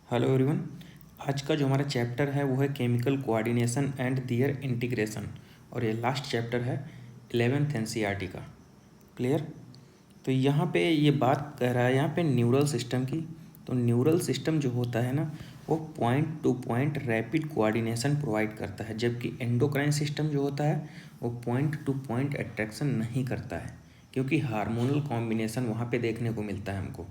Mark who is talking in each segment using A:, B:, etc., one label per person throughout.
A: Hello everyone. आज का जो हमारा चैप्टर है वो है chemical coordination and their integration, और ये लास्ट चैप्टर है 11th एनसीईआरटी का। क्लियर। तो यहाँ पे ये बात कह रहा है यहाँ पे न्यूरल सिस्टम की। तो न्यूरल सिस्टम जो होता है ना वो point two point rapid coordination provide करता है, जबकि एंडोक्राइन सिस्टम जो होता है वो पॉइंट टू पॉइंट अट्रैक्शन नहीं करता है, क्योंकि हार्मोनल कॉम्बिनेशन वहाँ पे देखने को मिलता है हमको।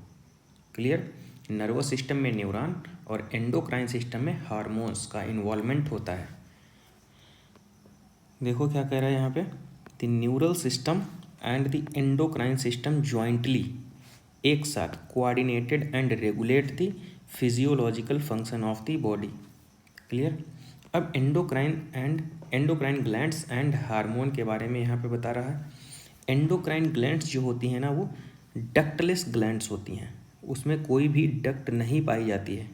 A: क्लियर। नर्वस सिस्टम में न्यूरॉन और एंडोक्राइन सिस्टम में हार्मोन्स का इन्वॉल्वमेंट होता है। देखो क्या कह रहा है यहाँ पे, the neural system and the endocrine system jointly, एक साथ coordinated and regulate the physiological function of the body. Clear. अब एंडोक्राइन ग्लैंड्स एंड हार्मोन के बारे में यहाँ पे बता रहा है। एंडोक्राइन ग्लैंड्स जो होती हैं ना वो डक्टलेस ग्लैंड्स होती हैं, उसमें कोई भी डक्ट नहीं पाई जाती है।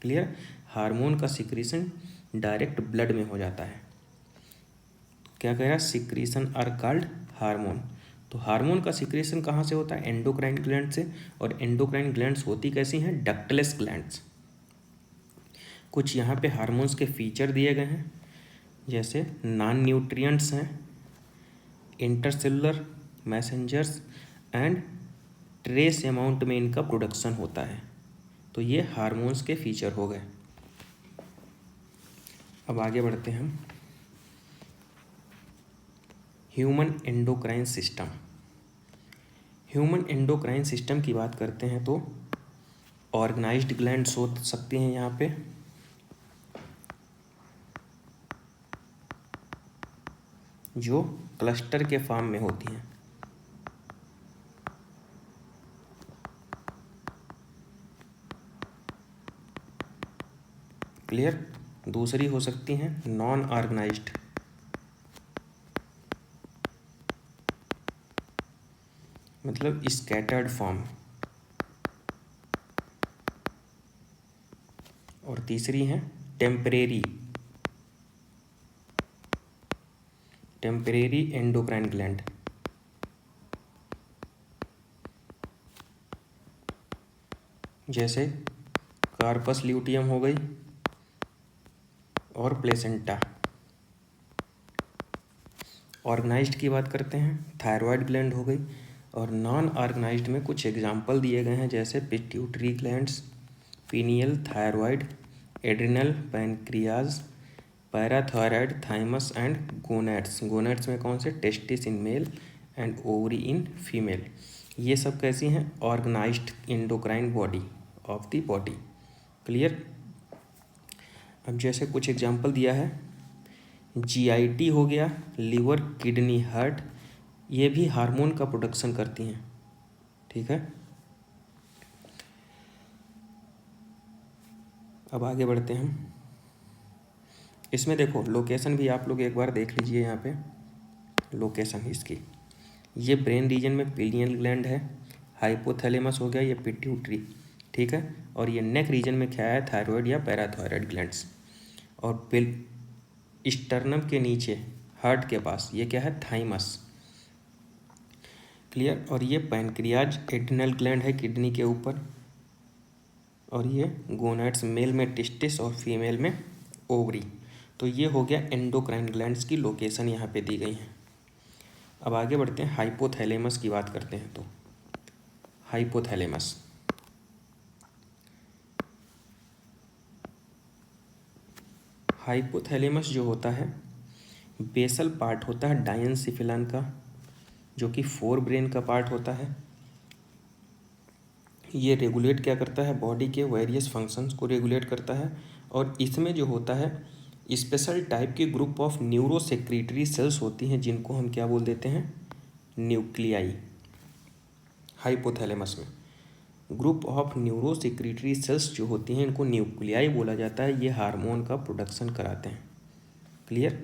A: क्लियर। हार्मोन का सिक्रीशन डायरेक्ट ब्लड में हो जाता है। क्या कह रहा है, सिक्रीशन आर कॉल्ड हार्मोन। तो हार्मोन का सिक्रीशन कहाँ से होता है, एंडोक्राइन ग्लैंड से। और एंडोक्राइन ग्लैंड्स होती कैसी हैं, डक्टलेस ग्लैंड्स। कुछ यहाँ पे हार्मोन्स के फीचर दिए गए हैं, जैसे नॉन न्यूट्रिएंट्स हैं, intercellular messengers and trace amount में इनका प्रोडक्शन होता है। तो ये हार्मोन्स के फीचर हो गए। अब आगे बढ़ते हैं हम। Human endocrine system. Human endocrine system की बात करते हैं तो ऑर्गेनाइज्ड ग्लैंड्स हो सकती हैं यहाँ पे, जो क्लस्टर के फॉर्म में होती हैं। क्लियर। दूसरी हो सकती हैं नॉन ऑर्गेनाइज्ड, मतलब स्कैटर्ड फॉर्म। और तीसरी है टेम्परेरी एंडोक्राइन ग्लैंड। जैसे कार्पस ल्यूटियम हो गई और प्लेसेंटा। ऑर्गेनाइज्ड की बात करते हैं, थायराइड ग्लैंड हो गई। और नॉन ऑर्गेनाइज्ड में कुछ एग्जाम्पल दिए गए हैं, जैसे pituitary glands, pineal, thyroid, adrenal, pancreas, parathyroid, thymus and gonads. Gonads में कौन से, testis in male and ovary in female. ये सब कैसी हैं, organised endocrine body of the body. Clear. अब जैसे कुछ एग्जाम्पल दिया है, जीआईटी हो गया, लीवर, किडनी, हार्ट, ये भी हार्मोन का प्रोडक्शन करती हैं। ठीक है। अब आगे बढ़ते हैं हम। इसमें देखो लोकेशन भी आप लोग एक बार देख लीजिए, यहाँ पे लोकेशन इसकी। ये ब्रेन रीजन में पिनियल ग्लैंड है, हाइपोथैलेमस हो गया, ये पिट्यूटरी। ठीक है। और ये नेक रीजन में क्या है, थायराइड या पैराथायराइड ग्लैंड्स। और स्टर्नम के नीचे हार्ट के पास ये क्या है, थाइमस। क्लियर। और ये पैनक्रियाज एड्रिनल ग्लैंड है किडनी के ऊपर। और ये गोनैड्स, मेल में टेस्टिस और फीमेल में ओवरी। तो ये हो गया एंडोक्राइन ग्लैंड्स की लोकेशन यहाँ पे दी गई है। अब आगे बढ़ते हैं, हाइपोथैलेमस की बात करते हैं। तो हाइपोथैलेमस जो होता है, बेसल पार्ट होता है डायंसिफिलन का, जो कि फोर ब्रेन का पार्ट होता है। ये रेगुलेट क्या करता है, बॉडी के वेरियस फंक्शंस को रेगुलेट करता है। और इसमें जो होता है स्पेशल टाइप के ग्रुप ऑफ न्यूरोसेक्रेटरी सेल्स होती हैं, जिनको हम क्या बोल देते हैं, न्यूक्लियाई। हाइपोथैलेमस में ग्रुप ऑफ न्यूरोसेक्रेटरी सेल्स जो होती हैं इनको न्यूक्लियाई बोला जाता है। ये हार्मोन का प्रोडक्शन कराते हैं। क्लियर।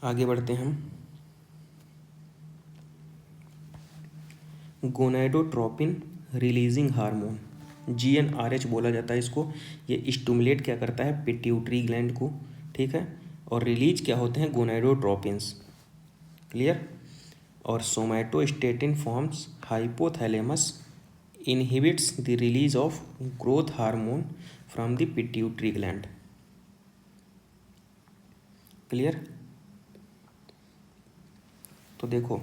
A: आगे बढ़ते हैं हम। गोनाडोट्रोपिन रिलीजिंग हार्मोन, GnRH बोला जाता है इसको। ये स्टिमुलेट क्या करता है, पिट्यूटरी ग्लैंड को। ठीक है। और रिलीज क्या होते हैं, गोनाडोट्रोपिन्स। क्लियर। और somatostatin forms hypothalamus inhibits the release of growth hormone from the pituitary gland. Clear? तो देखो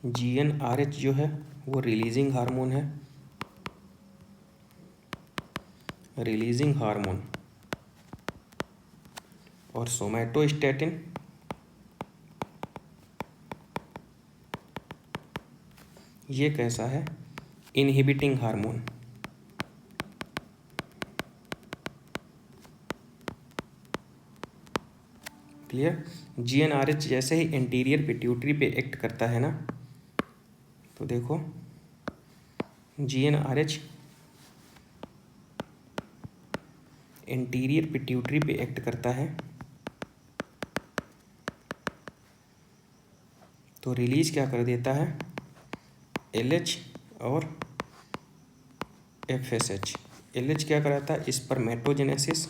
A: GnRH जो है वो रिलीजिंग हार्मोन है, रिलीजिंग हार्मोन, और सोमैटोस्टैटिन ये कैसा है? Inhibiting hormone. क्लियर? GnRH जैसे ही एंटीरियर पिट्यूटरी पे एक्ट करता है ना, तो देखो GnRH एंटीरियर पिट्यूटरी पे एक्ट करता है तो रिलीज क्या कर देता है? LH और FSH। LH क्या कराता है? स्पर्मेटोजेनेसिस,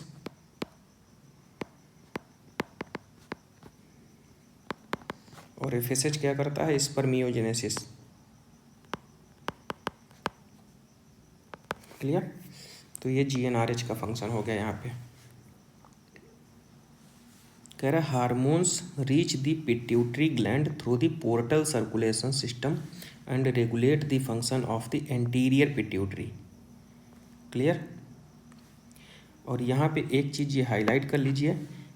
A: और FSH क्या करता है? स्पर्मियोजेनेसिस। क्लियर? तो ये GnRH का फंक्शन हो गया यहाँ पे। कह रहा है hormones reach the pituitary gland through the portal circulation system and regulate the function of the anterior pituitary. Clear? और यहाँ पे एक चीज़ ये हाईलाइट कर लीजिए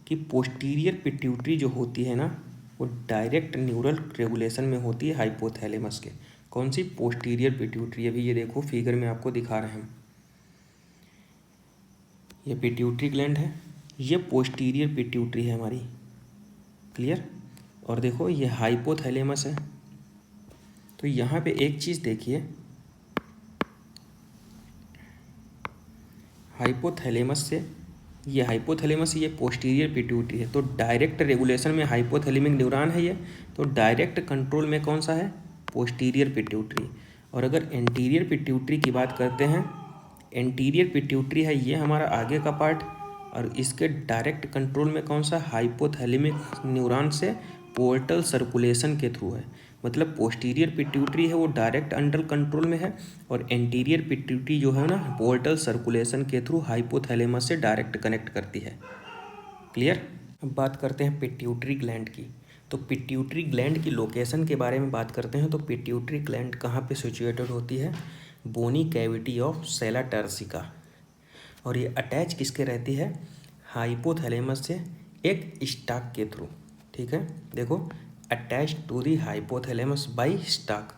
A: कि पोस्टीरियर पिट्यूटरी जो होती है ना, वो डायरेक्ट न्यूरल रेगुलेशन में होती है हाइपोथैलेमस के। कौन सी? Posterior pituitary. अभी ये देखो फिगर में आपको दिखा रहे हैं, ये पिट्यूटरी ग्लैंड है, ये पोस्टीरियर पिट्यूटरी है हमारी। क्लियर? और देखो ये हाइपोथैलेमस है। तो यहाँ पे एक चीज़ देखिए, हाइपोथैलेमस से ये हाइपोथैलेमस, ये पोस्टीरियर पिट्यूटरी है, तो डायरेक्ट रेगुलेशन में हाइपोथैलेमिक न्यूरॉन है ये, तो डायरेक्ट कंट्रोल में कौन सा है? Posterior pituitary. और अगर एंटीरियर पिट्यूटरी की बात करते हैं, एंटीरियर पिट्यूटरी है ये हमारा आगे का पार्ट, और इसके डायरेक्ट कंट्रोल में कौन सा? हाइपोथैलेमिक न्यूरॉन से पोर्टल सर्कुलेशन के थ्रू है। मतलब पोस्टीरियर पिट्यूटरी है वो डायरेक्ट अंडर कंट्रोल में है, और एंटीरियर पिट्यूटरी जो है ना, पोर्टल सर्कुलेशन के थ्रू हाइपोथैलेमस से डायरेक्ट कनेक्ट करती है। क्लियर? अब बात करते हैं पिट्यूटरी ग्लैंड की। तो पिट्यूटरी ग्लैंड की लोकेशन के बारे में बात करते हैं। तो पिट्यूटरी ग्लैंड कहाँ पे सिचुएटेड होती है? बोनी कैविटी ऑफ सेला टर्सिका। और ये अटैच किसके रहती है? हाइपोथैलेमस से एक स्टाक के थ्रू। ठीक है, देखो attach to the hypothalamus by stalk.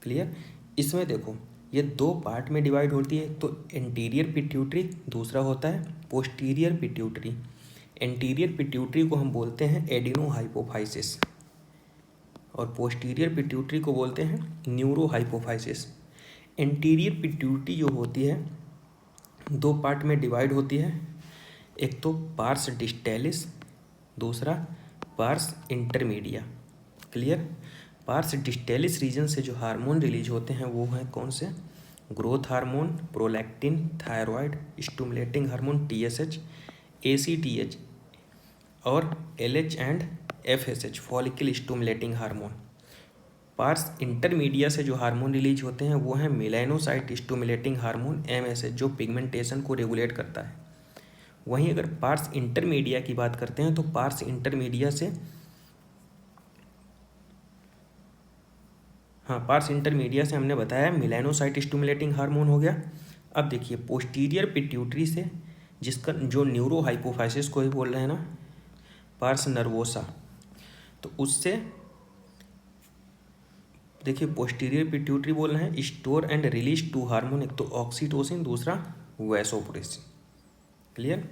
A: Clear? इसमें देखो ये दो पार्ट में डिवाइड होती है, तो एंटीरियर पिट्यूटरी, दूसरा होता है पोस्टीरियर पिट्यूटरी। एंटीरियर पिट्यूटरी को हम बोलते हैं एडिनो हाइपोफाइसिस, और पोस्टीरियर पिट्यूटरी को बोलते हैं न्यूरो हाइपोफाइसिस। एंटीरियर पिट्यूटरी जो होती है दो पार्ट में डिवाइड होती है, एक तो पार्स डिस्टेलिस, दूसरा pars intermedia. Clear? Pars distalis region से जो हार्मोन रिलीज होते हैं वो हैं कौन से? Growth hormone, prolactin, thyroid stimulating hormone TSH, ACTH, और LH and FSH follicle stimulating hormone. Parse intermedia से जो हार्मोन रिलीज होते हैं वो हैं मेलानोसाइट स्टिमुलेटिंग हार्मोन MSH, जो पिगमेंटेशन को रेगुलेट करता है। वहीं अगर पार्स इंटरमीडिया की बात करते हैं तो पार्स इंटरमीडिया से, हाँ पार्स इंटरमीडिया से हमने बताया मेलानोसाइट स्टिमुलेटिंग हार्मोन हो गया। अब देखिए पोस्टीरियर पिट्यूटरी से, जिसका जो न्यूरो हाइपोफाइसिस को ही बोल रहे हैं ना, पार्स नर्वोसा, तो उससे देखिए पोस्टीरियर पिट्यूटरी बोल रहे हैं store and release two hormone, एक तो ऑक्सीटोसिन, दूसरा वैसोप्रेसिन। क्लियर?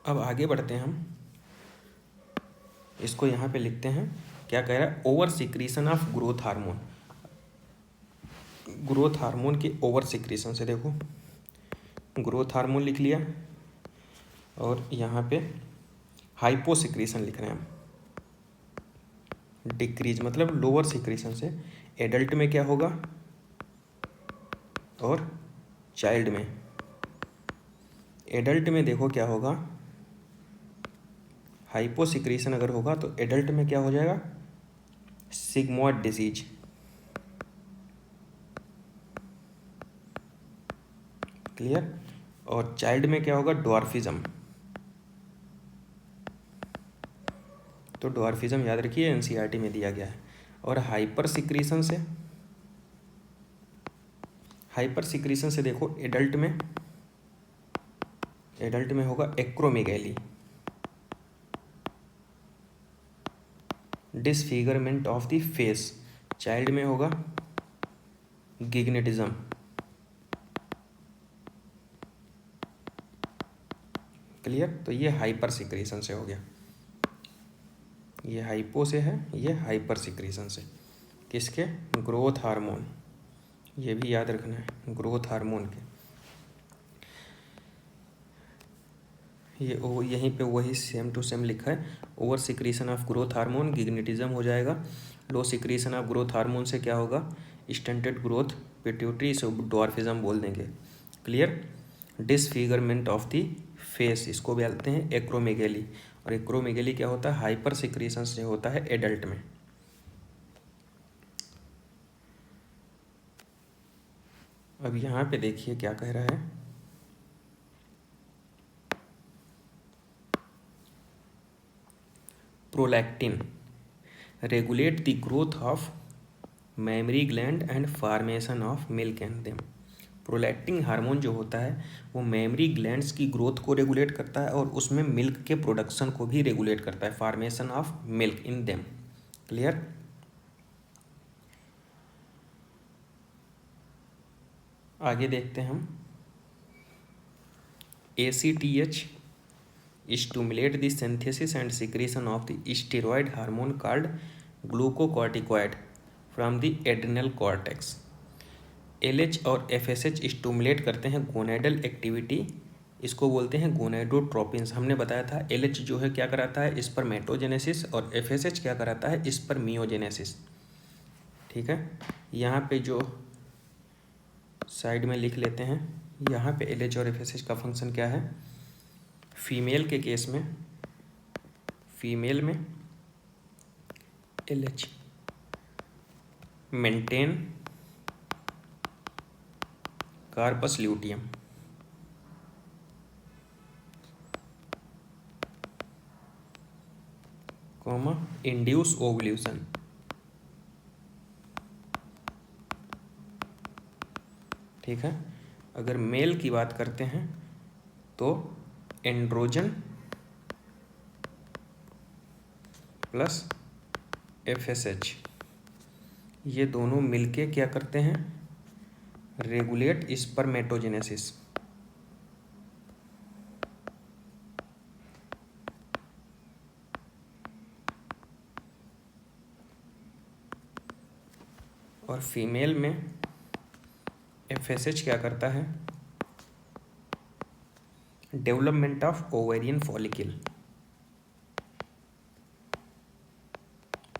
A: अब आगे बढ़ते हैं हम, इसको यहाँ पे लिखते हैं, क्या कह रहा है? Over secretion of growth hormone. Growth hormone के ओवर सिक्रीशन से, देखो ग्रोथ हार्मोन लिख लिया, और यहाँ पे हाइपो सिक्रीशन लिख रहे हैं हम, डिक्रीज मतलब लोअर सिक्रीशन से। एडल्ट में क्या होगा और चाइल्ड में? एडल्ट में देखो क्या होगा, हाइपो सिक्रीशन अगर होगा तो एडल्ट में क्या हो जाएगा? Sigmoid disease. क्लियर। और चाइल्ड में क्या होगा, ड्वार्फिज्म। तो ड्वार्फिज्म याद रखिए एनसीईआरटी में दिया गया है। और हाइपर सिक्रीशन से देखो एडल्ट में होगा acromegaly, disfigurement of the face. Child में होगा गिग्नेटिज्म, क्लियर। तो ये हाइपर सिक्रीशन से हो गया, ये हाइपो से है, ये हाइपर सिक्रीशन से। किसके, ग्रोथ हार्मोन, ये भी याद रखना है, ग्रोथ हार्मोन के। ये यहीं पे वही सेम टू सेम लिखा है। Over secretion of growth hormone gigantism हो जाएगा। Low secretion of growth hormone से क्या होगा, स्टंटेड ग्रोथ पिट्यूटरी, इसे ड्वार्फिज्म बोल देंगे, clear. Disfigurement of the face, इसको बोलते हैं एक्रोमेगैली। और एक्रोमेगैली क्या होता है, हाइपर सिक्रीशन से होता है एडल्ट में। अब यहाँ पे देखिए क्या कह रहा है, prolactin regulate the growth of mammary gland and formation of milk and them. Prolactin hormone जो होता है वो मेमरी ग्लैंड्स की ग्रोथ को रेगुलेट करता है और उसमें मिल्क के प्रोडक्शन को भी रेगुलेट करता है, formation of milk in them, clear. आगे देखते हैं हम, ACTH stimulate the synthesis and secretion of the steroid hormone called glucocorticoid from the adrenal cortex. LH और FSH स्टिमुलेट करते हैं गोनेडल एक्टिविटी, इसको बोलते हैं गोनेडोट्रोपिन्स। हमने बताया था LH जो है क्या कराता है, स्पर्मेटोजेनेसिस, और FSH क्या कराता है, स्पर्मियोजेनेसिस, ठीक है। यहाँ पे जो साइड में लिख लेते हैं, यहाँ पे LH और FSH का फंक्शन क्या है। फीमेल के केस में, फीमेल में LH maintain corpus luteum, comma induce ovulation, ठीक है। अगर मेल की बात करते हैं तो एंड्रोजन प्लस FSH, ये दोनों मिलके क्या करते हैं, रेगुलेट स्पर्मेटोजेनेसिस। और फीमेल में FSH क्या करता है, development of ovarian follicle,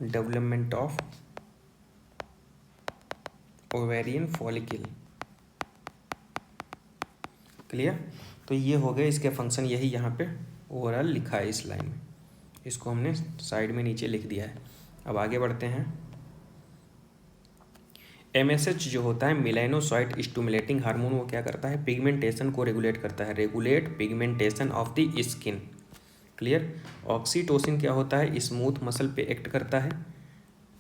A: development of ovarian follicle, clear. तो ये हो गए इसके फंक्शन, यही यहाँ पे ओवरऑल लिखा है इस लाइन में, इसको हमने साइड में नीचे लिख दिया है। अब आगे बढ़ते हैं। MSH जो होता है मेलानोसाइट स्टिमुलेटिंग हार्मोन, वो क्या करता है, पिगमेंटेशन को रेगुलेट करता है, regulate pigmentation of the skin, clear. Oxytocin क्या होता है, स्मूथ मसल पे एक्ट करता है,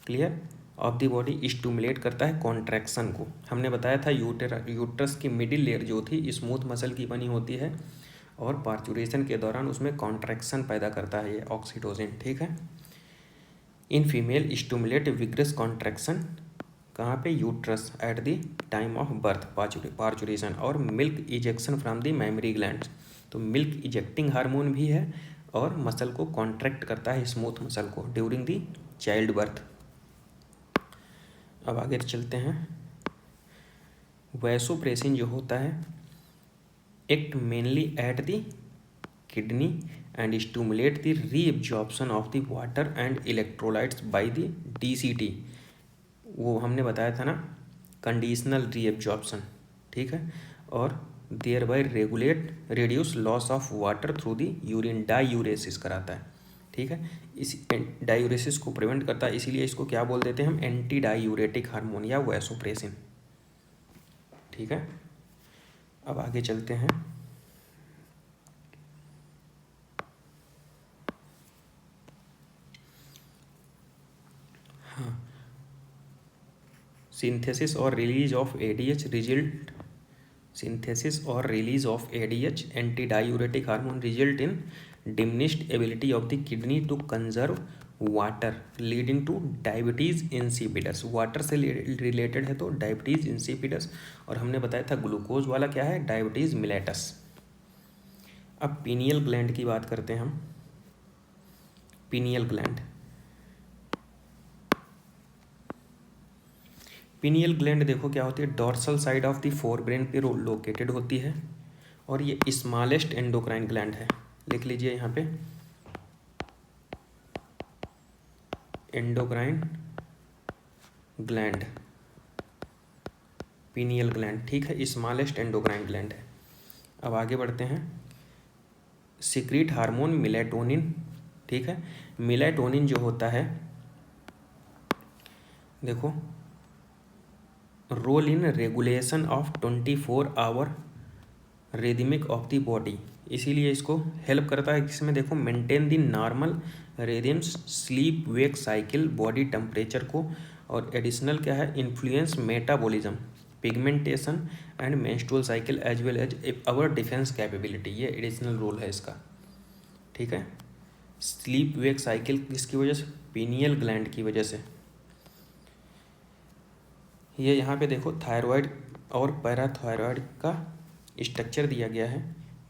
A: clear, of the body, stimulate करता है कॉन्ट्रैक्शन को। हमने बताया था यूट्रस की मिडिल लेयर जो थी स्मूथ मसल की बनी होती है और पार्चुरेशन के दौरान उसमें कॉन्ट्रैक्शन पैदा करता है ये ऑक्सीटोसिन, ठीक है। In female stimulate vigorous contraction, कहाँ पे, uterus at the time of birth, parturition, और milk ejection from the mammary glands. तो मिल्क इजेक्टिंग हार्मोन भी है और मसल को कॉन्ट्रैक्ट करता है, स्मूथ मसल को, ड्यूरिंग द चाइल्ड बर्थ। अब आगे चलते हैं। वैसोप्रेसिन जो होता है act mainly at the kidney and stimulate the reabsorption of the water and electrolytes by the DCT। वो हमने बताया था ना, कंडीशनल रीअब्जॉर्प्शन, ठीक है। और thereby regulate reduce loss of water through the urine, diuresis कराता है, ठीक है। इस डायूरेसिस को प्रिवेंट करता है, इसीलिए इसको क्या बोल देते हैं हम, एंटी डायूरेटिक हार्मोन या वैसोप्रेसिन, ठीक है। अब आगे चलते हैं। हाँ, सिंथेसिस और release of ADH result, synthesis और release of ADH anti diuretic hormone result in diminished ability of the kidney to conserve water leading to diabetes insipidus. Water से रिलेटेड है तो डायबिटीज़ इंसिपिडस, और हमने बताया था ग्लूकोज वाला क्या है, डायबिटीज़ मिलेटस। अब पीनियल ग्लैंड की बात करते हैं हम। पीनियल ग्लैंड, पीनियल ग्लैंड देखो क्या होती है, dorsal side of the forebrain पे लोकेटेड होती है, और ये स्मॉलेस्ट एंडोक्राइन ग्लैंड है। लिख लीजिए यहाँ पे, एंडोक्राइन ग्लैंड, पीनियल ग्लैंड, ठीक है, स्मॉलेस्ट एंडोक्राइन ग्लैंड है। अब आगे बढ़ते हैं। सिक्रीट हार्मोन मेलाटोनिन, ठीक है। मेलाटोनिन जो होता है, देखो, role in regulation of 24 hour rhythmic of the body, इसीलिए इसको हेल्प करता है किसमें, देखो, maintain the normal rhythms, sleep wake cycle, body temperature को, और एडिशनल क्या है, influence metabolism, pigmentation and menstrual cycle as well as our defence capability. ये एडिशनल रोल है इसका, ठीक है। स्लीप वेक साइकिल किसकी वजह से, पीनियल ग्लैंड की वजह से। ये यहाँ पे देखो थायराइड और पैराथायराइड का स्ट्रक्चर दिया गया है।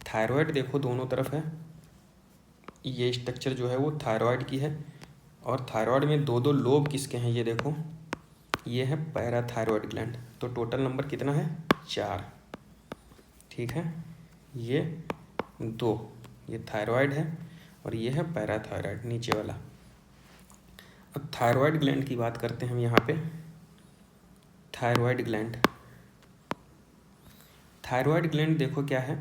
A: थायराइड देखो दोनों तरफ है, ये स्ट्रक्चर जो है वो थायराइड की है, और थायराइड में दो दो लोब किसके हैं, ये देखो, ये है पैराथायराइड ग्लैंड। तो टोटल नंबर कितना है, 4, ठीक है। ये 2, ये थायराइड है, और ये है पैराथायराइड नीचे वाला। अब थायराइड ग्लैंड की बात करते हैं हम यहाँ पे। थायराइड ग्लैंड, थायराइड ग्लैंड देखो क्या है,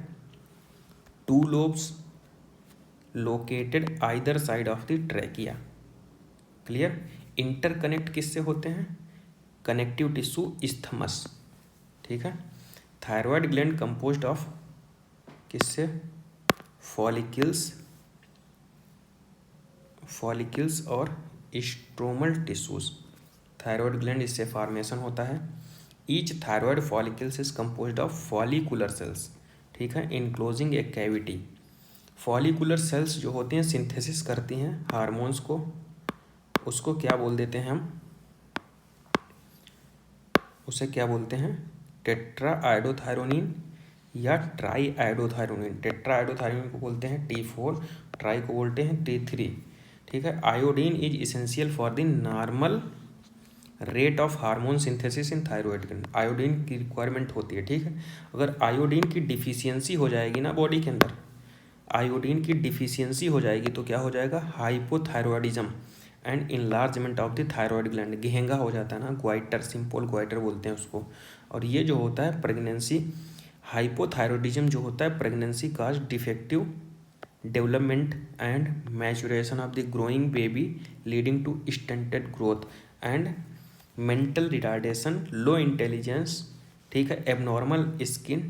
A: 2 lobes located either side of the trachea, clear. Interconnect किससे होते हैं, कनेक्टिव टिश्यू इस्थमस, ठीक है। थायराइड ग्लैंड कंपोज्ड ऑफ किससे, फॉलिकल्स, फॉलिकल्स और स्ट्रोमल टिश्यूज। थायराइड ग्लैंड इससे फॉर्मेशन होता है। Each thyroid follicles is composed of follicular cells, ठीक है, enclosing a cavity. Follicular cells जो होती हैं सिंथेसिस करती हैं हार्मोन्स को, उसको क्या बोल देते हैं हम, उसे क्या बोलते हैं, टेट्रा आयोडोथायरोनिन या ट्राई आयोडोथायरोनिन। टेट्रा आयोडोथायरोनिन को बोलते हैं T4, ट्राई को बोलते हैं T3, ठीक है। Iodine is essential for the normal rate of hormone synthesis in thyroid gland. Iodine की रिक्वायरमेंट होती है, ठीक है। अगर आयोडीन की डिफिशियंसी हो जाएगी ना बॉडी के अंदर, आयोडीन की डिफिशियंसी हो जाएगी तो क्या हो जाएगा, hypothyroidism and enlargement of the thyroid gland. घेंगा हो जाता है ना, ग्वाइटर, सिंपल ग्वाइटर बोलते हैं उसको। और ये जो होता है प्रेगनेंसी, हाइपोथायरॉयडिज्म जो होता है pregnancy cause defective development and maturation of the growing baby leading to stunted growth and mental retardation, low intelligence, ठीक है, एबनॉर्मल स्किन,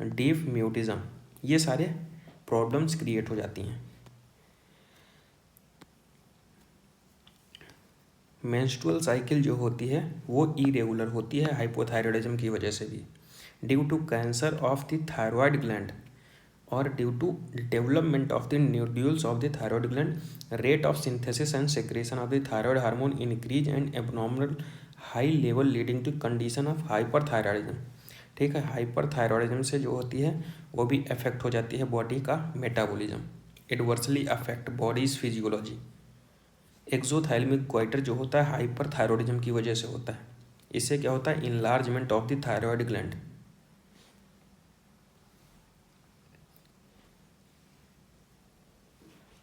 A: डीप म्यूटिज्म, ये सारे प्रॉब्लम्स क्रिएट हो जाती हैं। मेंस्ट्रुअल साइकिल जो होती है वो इरेगुलर होती है हाइपोथायरॉयडिज्म की वजह से भी, due to cancer of the thyroid gland और due to development of the nodules of the thyroid gland, rate of synthesis and secretion of the thyroid hormone increase and abnormal high level leading to condition of hyperthyroidism, ठीक है। Hyperthyroidism से जो होती है वो भी affect हो जाती है बॉडी का metabolism, adversely affect body's physiology. Exophthalmic goitre जो होता है हाइपरथायरॉयडिज्म की वजह से होता है। इससे क्या होता है, enlargement of the thyroid gland.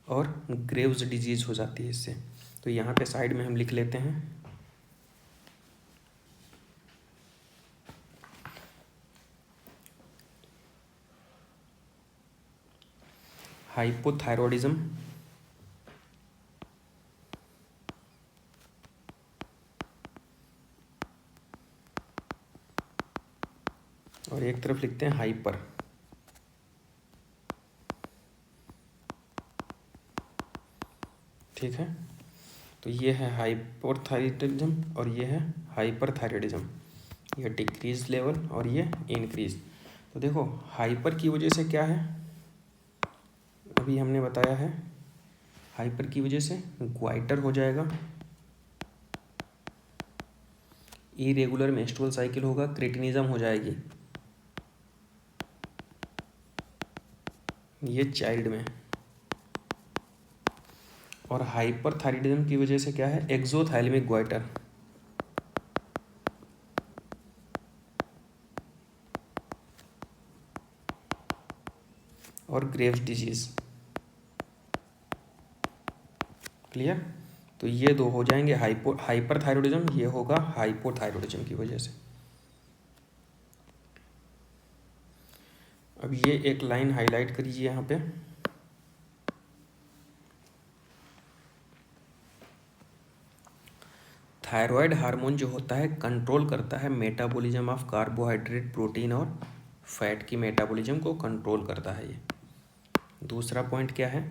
A: और ग्रेव्स डिजीज हो जाती है इससे। तो यहाँ पे साइड में हम लिख लेते हैं, हाइपोथायरॉयडिज्म और एक तरफ लिखते हैं हाइपर। ठीक है, तो ये है हाइपोथायरॉयडिज्म और ये है हाइपरथायरॉयडिज्म। ये डिक्रीज लेवल और ये इंक्रीज। तो देखो हाइपर की वजह से क्या है, अभी हमने बताया है, हाइपर की वजह से ग्वाइटर हो जाएगा, इरेगुलर मेंस्ट्रुअल साइकिल होगा, क्रेटिनिज्म हो जाएगी, ये चाइल्ड में। और हाइपरथायरॉयडिज्म की वजह से क्या है, एक्सोथैलेमिक ग्वाइटर, और ग्रेव्स डिजीज। क्लियर, तो ये दो हो जाएंगे हाइपरथायरॉयडिज्म, ये होगा हाइपोथायरॉयडिज्म की वजह से। अब ये एक लाइन हाईलाइट करिए यहाँ पे, थायराइड हार्मोन जो होता है कंट्रोल करता है मेटाबॉलिज्म ऑफ कार्बोहाइड्रेट, प्रोटीन और फैट की मेटाबॉलिज्म को कंट्रोल करता है ये। दूसरा पॉइंट क्या है,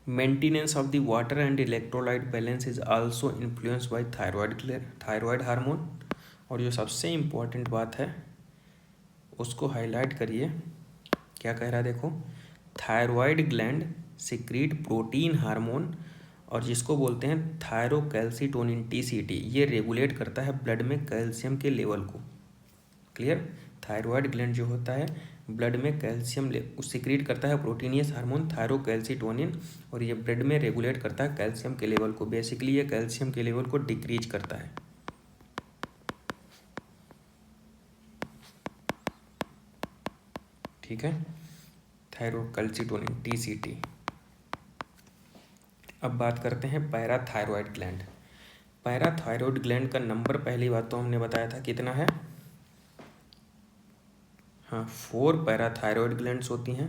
A: maintenance of the water and electrolyte balance is also influenced by thyroid hormone. और जो सबसे इम्पोर्टेंट बात है उसको हाईलाइट करिए, क्या कह रहा है देखो, thyroid gland secrete protein hormone, और जिसको बोलते हैं थायरोकैल्सिटोनिन TCT, ये रेगुलेट करता है ब्लड में कैल्शियम के लेवल को। क्लियर, थायराइड ग्लैंड जो होता है ब्लड में कैल्शियम सिक्रीट करता है प्रोटीनियस हार्मोन थायरोकैल्सिटोनिन, और ये ब्लड में रेगुलेट करता है कैल्शियम के लेवल को। बेसिकली ये कैल्शियम के लेवल को डिक्रीज करता है। ठीक है, थायरोकैल्सिटोनिन TCT। अब बात करते हैं पैराथायरॉयड ग्लैंड। पैराथायरॉयड ग्लैंड का नंबर पहली बात तो हमने बताया था कितना है, हाँ 4 पैराथायरॉयड ग्लैंड्स होती हैं,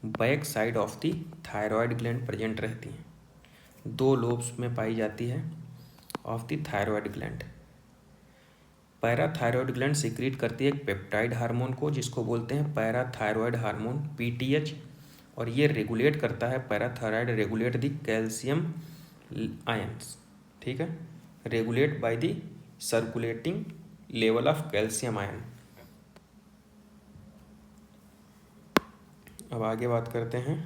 A: back side of the thyroid gland present रहती हैं, 2 लोब्स में पाई जाती है of the thyroid gland. Parathyroid gland secrete करती है एक पेप्टाइड हार्मोन को जिसको बोलते हैं पैराथायरॉयड हार्मोन PTH, और ये रेगुलेट करता है, parathyroid regulate the calcium ions. ठीक है, regulate by the circulating level of calcium ion. अब आगे बात करते हैं,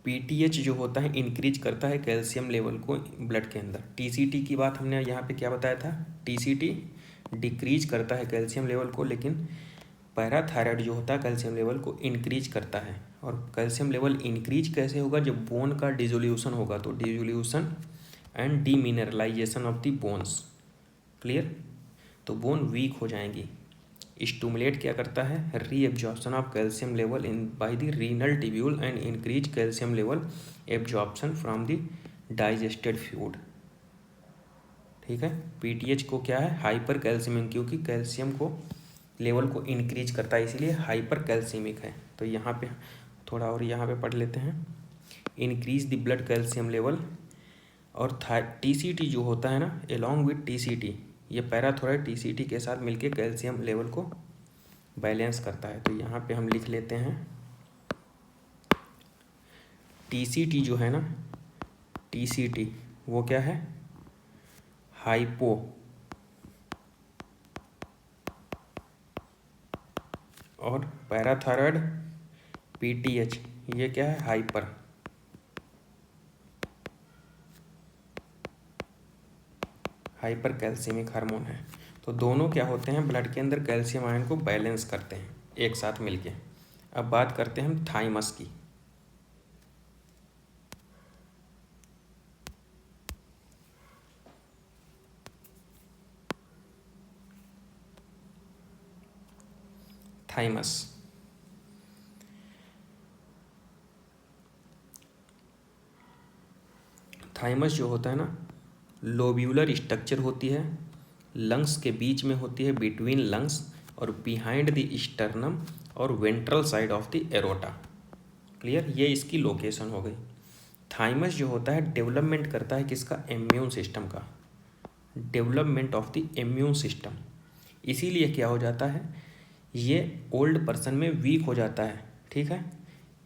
A: PTH जो होता है इंक्रीज करता है कैल्शियम लेवल को ब्लड के अंदर। TCT की बात हमने यहाँ पे क्या बताया था, TCT डिक्रीज करता है कैल्शियम लेवल को, लेकिन पैराथायरॉयड जो होता है कैल्शियम लेवल को इंक्रीज करता है। और कैल्शियम लेवल इंक्रीज कैसे होगा, जब बोन का डिसोल्यूशन होगा, तो dissolution and demineralisation of the bones. Clear, तो बोन वीक हो जाएंगी। स्टूमुलेट क्या करता है, reabsorption of calcium level in by the renal tubule and increase calcium level absorption from the digested food. ठीक है, PTH को क्या है, हाइपर कैल्शियमिक, क्योंकि कैल्शियम को लेवल को इंक्रीज करता है इसीलिए हाइपर कैल्शियमिक है। तो यहाँ पे थोड़ा और यहाँ पे पढ़ लेते हैं, increase the blood calcium level. और TCT जो होता है ना, एलॉन्ग विथ TCT, ये पैराथायरॉयड TCT के साथ मिलके कैल्शियम लेवल को बैलेंस करता है। तो यहाँ पे हम लिख लेते हैं, TCT जो है ना, TCT वो क्या है, हाइपो, और पैराथायरॉयड PTH ये क्या है, हाइपर। हाइपर कैल्शियमिक हार्मोन है। तो दोनों क्या होते हैं, ब्लड के अंदर कैल्शियम आयन को बैलेंस करते हैं एक साथ मिलके। अब बात करते हैं हम थाइमस की। थाइमस, थाइमस जो होता है ना, लोब्यूलर स्ट्रक्चर होती है, लंग्स के बीच में होती है, बिटवीन लंग्स और बिहाइंड द स्टर्नम और ventral side of the aorta. Clear, ये इसकी लोकेशन हो गई। थाइमस जो होता है डेवलपमेंट करता है किसका, इम्यून सिस्टम का। Development of the immune system. इसीलिए क्या हो जाता है, ये ओल्ड पर्सन में वीक हो जाता है, ठीक है।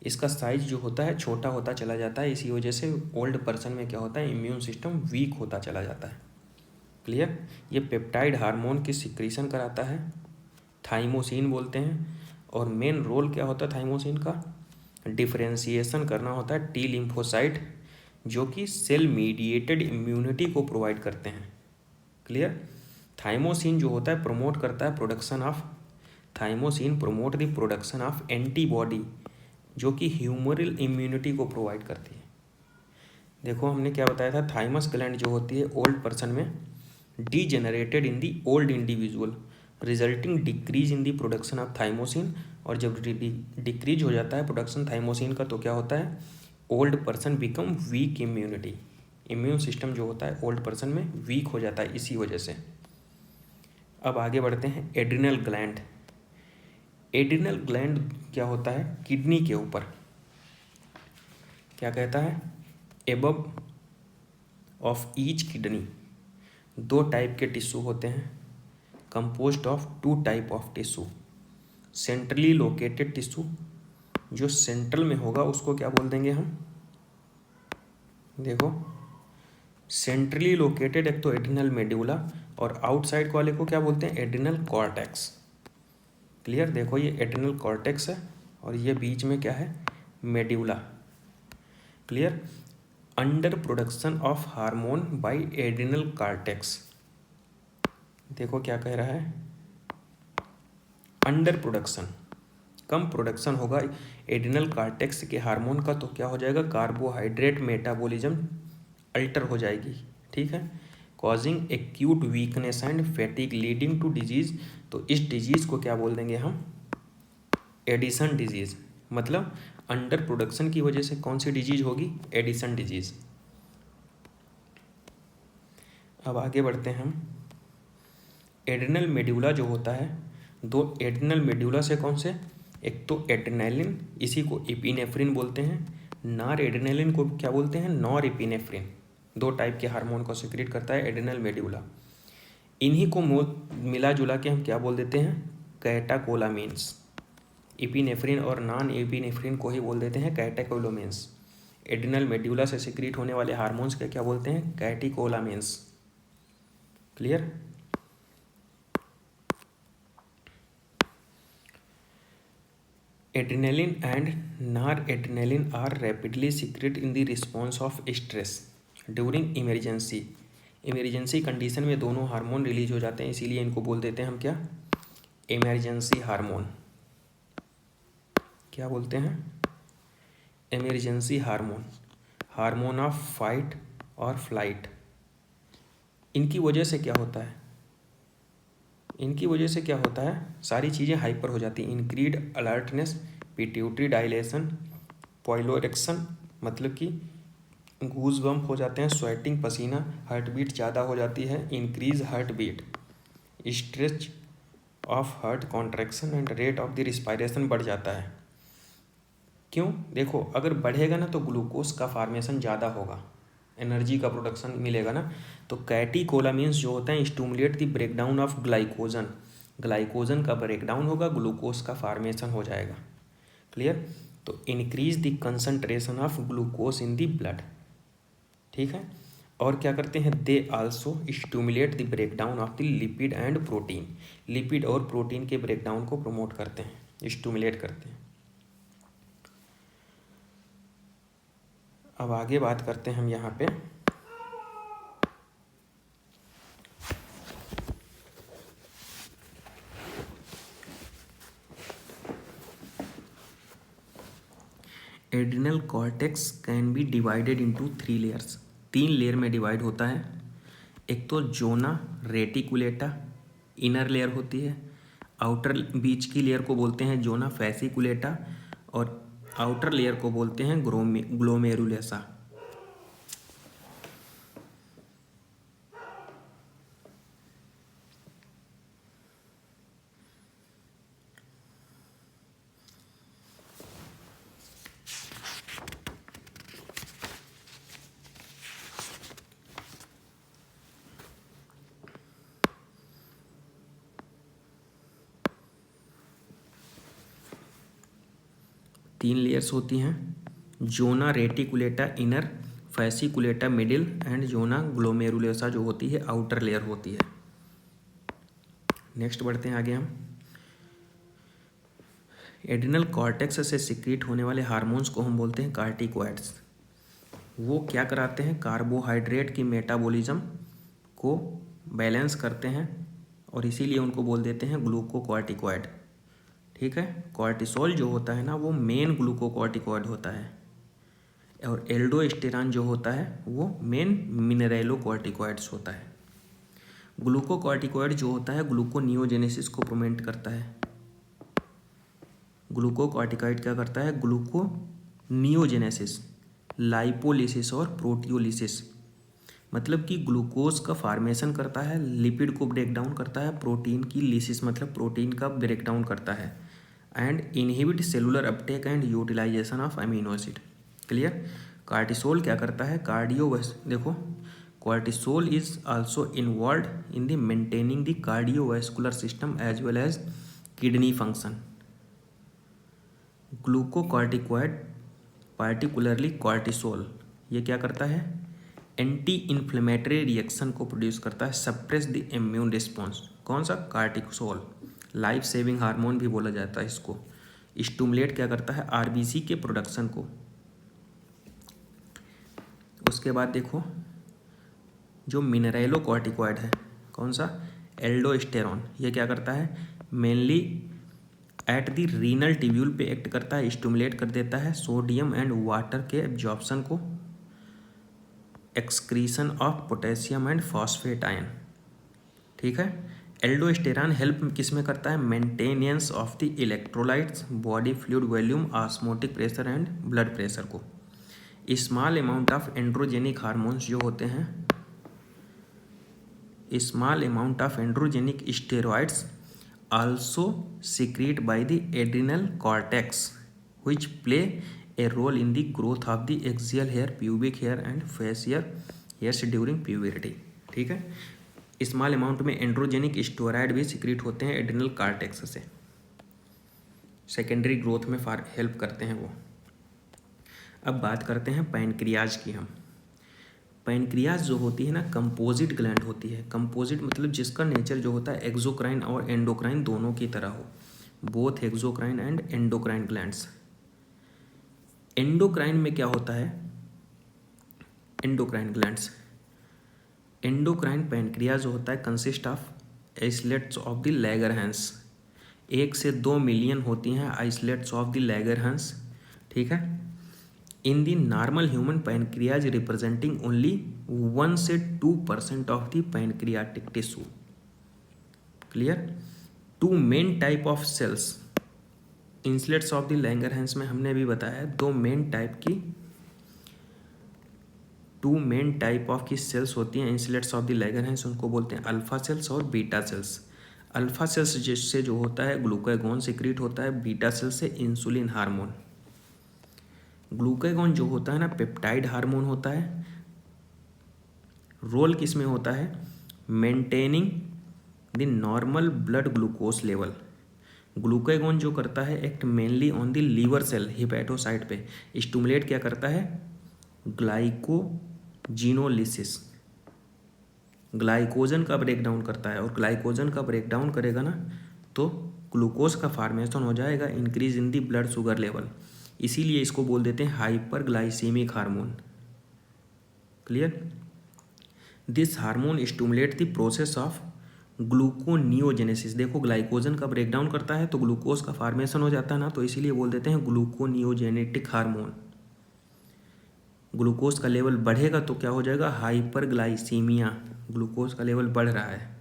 A: इसका साइज जो होता है छोटा होता चला जाता है, इसी वजह से ओल्ड पर्सन में क्या होता है, इम्यून सिस्टम वीक होता चला जाता है। क्लियर। ये पेप्टाइड हार्मोन की सिक्रीशन कराता है, थाइमोसिन बोलते हैं। और मेन रोल क्या होता है थाइमोसिन का, डिफरेंशिएशन करना होता है टी लिम्फोसाइट, जो कि सेल मीडिएटेड इम्यूनिटी को प्रोवाइड करते हैं। क्लियर। थाइमोसिन जो होता है प्रमोट करता है production of, thymosin promote the production of antibody, जो कि ह्यूमरल इम्यूनिटी को प्रोवाइड करती है। देखो हमने क्या बताया था, थाइमस ग्लैंड जो होती है ओल्ड पर्सन में degenerated in the old individual, resulting decrease in the production of thymosin. और जब डिक्रीज हो जाता है प्रोडक्शन थाइमोसिन का, तो क्या होता है, old person become weak immunity, immune system जो होता है ओल्ड पर्सन में वीक हो जाता है इसी वजह से। अब आगे बढ़ते हैं, एड्रिनल ग्लैंड। एड्रिनल ग्लैंड क्या होता है, किडनी के ऊपर क्या कहता है, above of each kidney 2 type के टिश्यू होते हैं, composed of 2 type of tissue. Centrally located tissue, जो सेंट्रल में होगा उसको क्या बोल देंगे हम, देखो सेंट्रली लोकेटेड एक तो एड्रिनल मेड्यूला, और आउटसाइड वाले को क्या बोलते हैं, एड्रिनल कॉर्टेक्स। क्लियर। देखो ये एड्रिनल कॉर्टेक्स है और ये बीच में क्या है, medulla. Clear. Under production of hormone by adrenal cortex. देखो क्या कह रहा है, अंडर प्रोडक्शन, कम प्रोडक्शन होगा एड्रिनल कॉर्टेक्स के हार्मोन का, तो क्या हो जाएगा, कार्बोहाइड्रेट मेटाबॉलिज्म अल्टर हो जाएगी, ठीक है, causing acute weakness and fatigue leading to disease. तो इस डिजीज को क्या बोल देंगे हम, एडिसन डिजीज। मतलब अंडर प्रोडक्शन की वजह से कौन सी डिजीज होगी, एडिसन डिजीज। अब आगे बढ़ते हैं हम, एड्रिनल मेड्यूला जो होता है, 2 एड्रिनल मेड्यूला से कौन से, एक तो एड्रेनालिन, इसी को एपिनेफ्रिन बोलते हैं, नॉर एड्रेनालिन को क्या बोलते हैं, नॉर एपिनेफ्रिन। 2 टाइप के हार्मोन को सिक्रेट करता है एड्रिनल मेड्यूला। इन्हीं को मिला जुला के हम क्या बोल देते हैं, कैटाकोलामिन्स। एपिनेफ्रिन और नॉन एपिनेफ्रिन को ही बोल देते हैं कैटेकोलामिन्स। एड्रिनल मेड्यूला से सिक्रीट होने वाले हार्मोन्स के क्या बोलते हैं, catecholamines. Clear. Adrenaline and noradrenaline are rapidly secrete in the response of stress during emergency. Emergency condition में दोनों हार्मोन रिलीज हो जाते हैं, इसीलिए इनको बोल देते हैं हम क्या, इमरजेंसी हार्मोन। क्या बोलते हैं, emergency hormone, hormone of fight और फ्लाइट। इनकी वजह से क्या होता है, इनकी वजह से क्या होता है, सारी चीज़ें हाइपर हो जाती हैं, इंक्रीड अलर्टनेस, पिट्यूटरी डायलेशन, पॉइलोरेक्शन, मतलब कि गूज बम्प हो जाते हैं, स्वेटिंग पसीना, हार्ट बीट ज़्यादा हो जाती है, increase heart beat, stretch of heart contraction and rate of the respiration बढ़ जाता है। क्यों, देखो अगर बढ़ेगा ना तो ग्लूकोज का फार्मेशन ज़्यादा होगा, एनर्जी का प्रोडक्शन मिलेगा ना। तो कैटेकोलामिन्स जो होता है stimulate the breakdown of glycogen, glycogen का ब्रेकडाउन होगा, ग्लूकोज का फार्मेशन हो जाएगा। क्लियर। तो increase the concentration of glucose in the blood, ठीक है। और क्या करते हैं, they also stimulate the breakdown of the lipid and protein, lipid और प्रोटीन के ब्रेकडाउन को प्रमोट करते हैं, स्टिमुलेट करते हैं। अब आगे बात करते हैं हम यहाँ पे, adrenal cortex can be divided into 3 layers, 3 layer में डिवाइड होता है। एक तो जोना रेटिकुलेटा इनर लेयर होती है, आउटर बीच की लेयर को बोलते हैं जोना फैसिकुलेटा, और आउटर लेयर को बोलते हैं ग्लोमेरुलेसा। 3 लेयर्स होती हैं, zona reticulata inner, fasciculata middle and zona glomerulosa जो होती है आउटर लेयर होती है। नेक्स्ट बढ़ते हैं आगे हम। एड्रिनल कॉर्टेक्स से सिक्रीट होने वाले हार्मोन्स को हम बोलते हैं कार्टिकोइड्स। वो क्या कराते हैं, कार्बोहाइड्रेट की मेटाबॉलिज्म को बैलेंस करते हैं और इसीलिए उनको बोल देते हैं ग्लूकोकॉर्टिकॉइड। ठीक है, कॉर्टिसोल जो होता है ना वो मेन ग्लूकोकॉर्टिकॉइड होता है और एल्डोस्टेरॉन जो होता है वो मेन मिनरेलोकॉर्टिकॉइड्स होता है। ग्लूकोकॉर्टिकॉइड जो होता है ग्लूकोनियोजेनेसिस को प्रोमोट करता है। ग्लूकोकॉर्टिकॉइड क्या करता है, ग्लूकोनियोजेनेसिस, लाइपोलिसिस और प्रोटियोलिसिस, मतलब कि ग्लूकोज का फॉर्मेशन करता है, लिपिड को ब्रेक डाउन करता है, प्रोटीन की लिसिस मतलब प्रोटीन का ब्रेक डाउन करता है, and inhibit cellular uptake and utilisation of amino acid. Clear. Cortisol क्या करता है, देखो cortisol is also involve in the maintaining the cardiovascular system as well as kidney function. Glucocorticoid particularly cortisol ये क्या करता है, एंटी इन्फ्लेमेटरी रिएक्शन को produce करता है, सप्रेस द इम्यून रिस्पॉन्स। कौन सा, कार्टिसोल, लाइफ सेविंग हार्मोन भी बोला जाता है इसको। स्टिमुलेट क्या करता है, आरबीसी के प्रोडक्शन को। उसके बाद देखो जो मिनरेलोकॉर्टिकॉइड है, कौन सा, एल्डोस्टेरॉन, ये क्या करता है, mainly at the renal tubule पे एक्ट करता है, स्टिमुलेट कर देता है सोडियम एंड वाटर के एब्जॉर्प्शन को, excretion of potassium and phosphate ion. ठीक है। एल्डोस्टेरॉन हेल्प किस में करता है, maintenance of the electrolytes, body fluid volume, osmotic pressure and blood pressure को। Small amount of androgenic hormones जो होते हैं, small amount of androgenic steroids also secreted by the adrenal cortex which play a role in the growth of the axial hair, pubic hair and facial hairs during puberty। ठीक है, small amount में androgenic steroid भी secrete होते हैं adrenal cortex से, secondary growth में help करते हैं वो। अब बात करते हैं पैनक्रियाज की हम। पैनक्रियाज जो होती है ना कंपोजिट ग्लैंड होती है। कंपोजिट मतलब जिसका नेचर जो होता है एक्सोक्राइन और एंडोक्राइन दोनों की तरह हो, both exocrine and endocrine glands. Endocrine में क्या होता है, एंडोक्राइन ग्लैंड्स, एंडोक्राइन पैनक्रियाज जो होता है consist of islets of the Langerhans. 1 से 2 मिलियन होती हैं आइसलेट्स ऑफ द लैगरहैंस। ठीक है। In the normal human pancreas representing only 1 से 2% of the pancreatic tissue. Clear. 2 main type of cells, islets of the Langerhans में हमने भी बताया 2 मेन टाइप ऑफ की सेल्स होती हैं इंसलेट्स ऑफ द लैंगरहैंस, उनको बोलते हैं अल्फा सेल्स और बीटा सेल्स। अल्फा सेल्स जिससे जो होता है ग्लूकागोन सिक्रीट होता है, बीटा सेल से इंसुलिन हार्मोन। ग्लूकागोन जो होता है ना पेप्टाइड हार्मोन होता है, रोल किस में होता है, maintaining the normal blood glucose level. Glucagon जो करता है act mainly on the liver cell hepatocyte पे, स्टिमुलेट क्या करता है, ग्लाइकोजिनोलिसिस, ग्लाइकोजन का ब्रेकडाउन करता है, और ग्लाइकोजन का ब्रेकडाउन करेगा ना तो ग्लूकोज का फॉर्मेशन हो जाएगा, increase in the blood sugar level, इसीलिए इसको बोल देते हैं hyperglycaemic hormone. Clear. This hormone stimulate the process of gluconeogenesis. देखो ग्लाइकोजन का ब्रेकडाउन करता है तो ग्लूकोज का फॉर्मेशन हो जाता है ना, तो इसीलिए बोल देते हैं ग्लूकोनियोजेनेटिक हार्मोन। ग्लूकोज का लेवल बढ़ेगा तो क्या हो जाएगा, हाइपरग्लाइसीमिया, ग्लूकोज का लेवल बढ़ रहा है।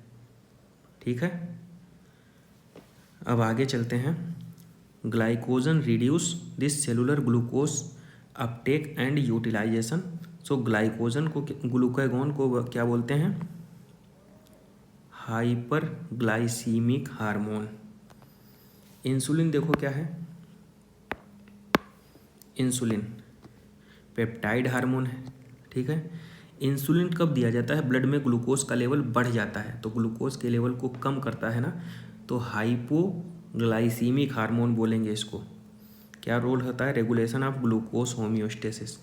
A: ठीक है। अब आगे चलते हैं। Glycogen reduce this cellular glucose uptake and utilisation. So glycogen को, ग्लूकागोन को क्या बोलते हैं, हाइपरग्लाइसीमिक हार्मोन। इंसुलिन देखो क्या है, इंसुलिन पेप्टाइड हार्मोन है। ठीक है। इंसुलिन कब दिया जाता है, ब्लड में ग्लूकोज का लेवल बढ़ जाता है तो ग्लूकोज के लेवल को कम करता है ना, तो हाइपोग्लाइसीमिक हार्मोन बोलेंगे इसको। क्या रोल होता है? रेगुलेशन ऑफ ग्लूकोज होम्योस्टेसिस,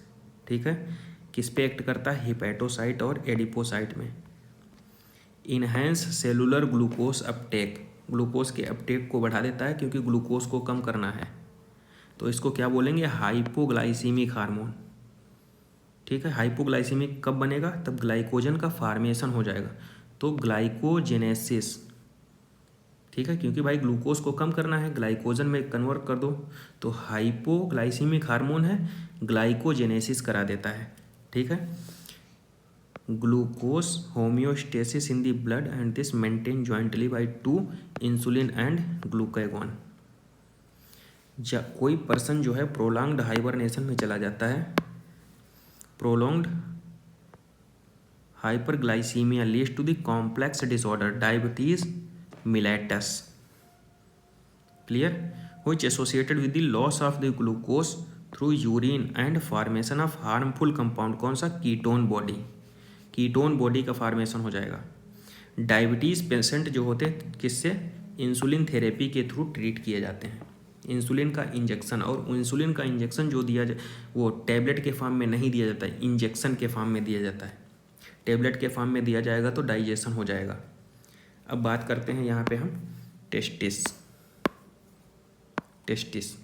A: ठीक है। किस पे एक्ट करता है? हिपैटोसाइट और एडिपोसाइट में। Enhance cellular glucose Uptake, glucose के अपटेक को बढ़ा देता है क्योंकि ग्लूकोज को कम करना है, तो इसको क्या बोलेंगे? हाइपोग्लाइसीमिक हार्मोन, ठीक है। हाइपोग्लाइसीमिक कब बनेगा? तब ग्लाइकोजन का फार्मेशन हो जाएगा, तो ग्लाइकोजेनेसिस, ठीक है, क्योंकि भाई ग्लूकोज को कम करना है, ग्लाइकोजन में कन्वर्ट कर दो, तो हाइपोग्लाइसीमिक हार्मोन है, ग्लाइकोजेनेसिस करा देता है, ठीक है। Glucose homeostasis in the blood and this maintain jointly by two insulin and glucagon. कोई पर्सन जो है प्रोलॉन्ग्ड हाइबरनेशन में चला जाता है, prolonged hyperglycemia leads to the complex disorder diabetes mellitus, clear, which associated with the loss of the glucose through urine and formation of harmful compound, कौन सा? Ketone body, ketone body का formation हो जाएगा। Diabetes patient जो होते हैं किससे? Insulin therapy के थ्रू ट्रीट किए जाते हैं, इंसुलिन का इंजेक्शन, और इंसुलिन का इंजेक्शन जो दिया जाए वो टैबलेट के फॉर्म में नहीं दिया जाता है, इंजेक्शन के फॉर्म में दिया जाता है। टैबलेट के फॉर्म में दिया जाएगा तो डाइजेशन हो जाएगा। अब बात करते हैं यहाँ पे हम टेस्टिस। टेस्टिस